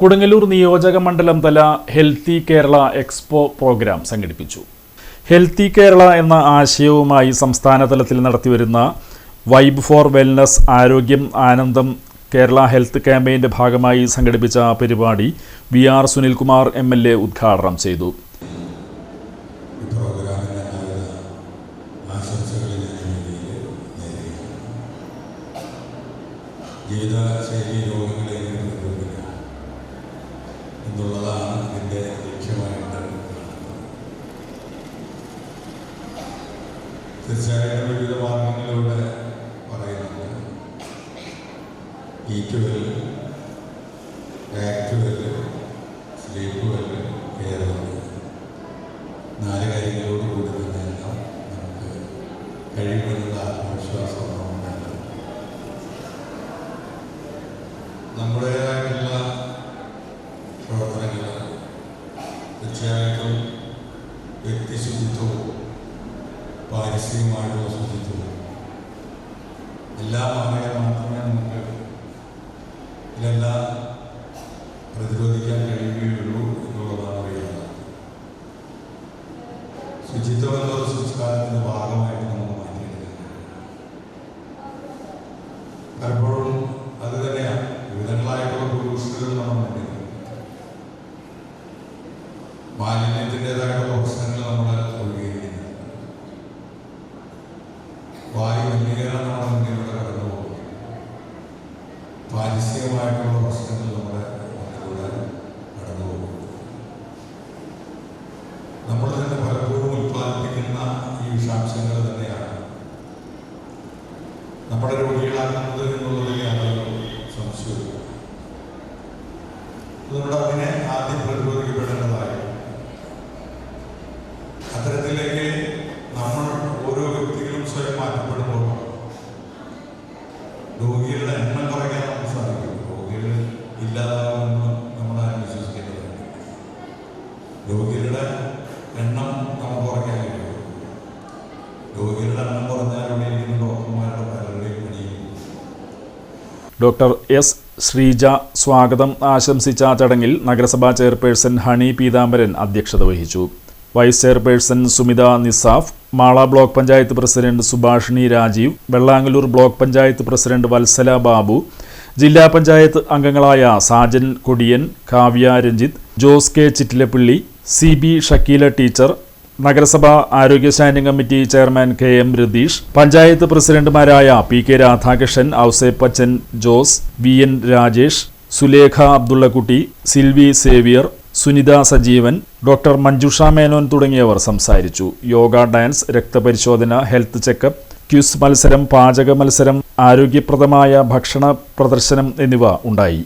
കൊടുങ്ങല്ലൂർ നിയോജക മണ്ഡലം തല ഹെൽത്തി കേരള എക്സ്പോ പ്രോഗ്രാം സംഘടിപ്പിച്ചു. ഹെൽത്തി കേരള എന്ന ആശയവുമായി സംസ്ഥാന തലത്തിൽ നടത്തിവരുന്ന വൈബ് ഫോർ വെൽനസ് ആരോഗ്യം ആനന്ദം കേരള ഹെൽത്ത് ക്യാമ്പയിൻ്റെ ഭാഗമായി സംഘടിപ്പിച്ച പരിപാടി VR സുനിൽകുമാർ MLA ഉദ്ഘാടനം ചെയ്തു. ജീവിതശൈലി രോഗങ്ങളെ എന്നുള്ളതാണ് ഇതിൻ്റെ ലക്ഷ്യമായിട്ട്. തീർച്ചയായിട്ടും വിവിധ മാർഗങ്ങളിലൂടെ പറയുന്നുണ്ട്. Eat well, act well, sleep well, care well, 4 കാര്യങ്ങളോട് കൂടി തന്നെയെല്ലാം നമുക്ക് കഴിയുമെന്നുള്ള ആത്മവിശ്വാസം നമ്മുടേതായിട്ടുള്ള പ്രവർത്തനങ്ങൾ തീർച്ചയായിട്ടും വ്യക്തിശുചിത്വവും പാരിസ്ഥിതികമായിട്ടുള്ള ശുചിത്വവും എല്ലാം ആണെങ്കിൽ മാത്രമേ നമുക്ക് ഇതെല്ലാം പ്രതിരോധിക്കാൻ കഴിയുകയുള്ളൂ എന്നുള്ളതാണ് അറിയുന്നത്. ശുചിത്വം എന്നൊരു സംസ്കാരത്തിൻ്റെ ഭാഗമായിട്ട് നമുക്ക് മാറ്റിയെടുക്കുന്നത് പലപ്പോഴും അത് തന്നെയാണ്. വിവിധങ്ങളായിട്ടുള്ള പുരുഷകൾ നമ്മുടെ മാലിന്യത്തിൻ്റെതായിട്ടുള്ള പ്രശ്നങ്ങൾ നമ്മൾ ഒഴികഴിക്കുന്നത്, വായു മലിനീകരണം നമ്മുടെ മുന്നിലൂടെ കടന്നു പോകും, പാരിസ്ഥിതികമായിട്ടുള്ള പ്രശ്നങ്ങൾ നമ്മുടെ മുന്നിലൂടെ കടന്നു പോകും. നമ്മൾ തന്നെ പലപ്പോഴും ഉൽപ്പാദിപ്പിക്കുന്ന ഈ വിഷാംശങ്ങൾ തന്നെയാണ് നമ്മുടെ രോഗികളാക്കുന്നത് എന്നുള്ളതിൽ യാതൊരു സംശയമില്ല. അതുകൊണ്ട് അതിനെ ആദ്യം പ്രതിരോധിക്കപ്പെടേണ്ടതായി. അത്തരത്തിലേക്ക് നമ്മൾ ഓരോ വ്യക്തികളും സ്വയം മാറ്റപ്പെടുമ്പോൾ രോഗികളുടെ എണ്ണം കുറയ്ക്കാൻ നമുക്ക് സാധിക്കും. രോഗികൾ ഇല്ലാതാകുമെന്ന് നമ്മളാരും വിശ്വസിക്കേണ്ടതുണ്ട്. രോഗികളുടെ എണ്ണം നമുക്ക് കുറയ്ക്കാൻ കഴിയും. രോഗികളുടെ എണ്ണം കുറഞ്ഞാൽ ഇവിടെ ഇരിക്കുന്ന ഡോക്ടർമാരുടെ പലരുടെയും പണിയും. Doctor S. ശ്രീജ സ്വാഗതം ആശംസിച്ച ചടങ്ങിൽ നഗരസഭാ ചെയർപേഴ്സൺ ഹണി പീതാംബരൻ അധ്യക്ഷത വഹിച്ചു. Vice chairperson Sumitha Nisaf, Mala block panchayat president Subhashini Rajeev, Vellangallur block panchayat president Vatsala Babu, ജില്ലാ പഞ്ചായത്ത് അംഗങ്ങളായ Sajan Kodiyan, Kavya Ranjith, Jose K. Chittilappilly, CB Shakeela teacher, നഗരസഭാ ആരോഗ്യ standing committee chairman KM Ratheesh, panchayat പ്രസിഡന്റുമാരായ PK Radhakrishnan, Ouseppachan Jose, VN Rajesh, Sulekha Abdullakutty, Silvy Xavier, Sunitha Sajeevan, doctor Manjusha Menon തുടങ്ങിയവർ സംസാരിച്ചു. യോഗ, ഡാൻസ്, രക്തപരിശോധന, ഹെൽത്ത് ചെക്കപ്പ്, ക്വിസ് മത്സരം, പാചക മത്സരം, ആരോഗ്യപ്രദമായ ഭക്ഷണ പ്രദർശനം എന്നിവ ഉണ്ടായി.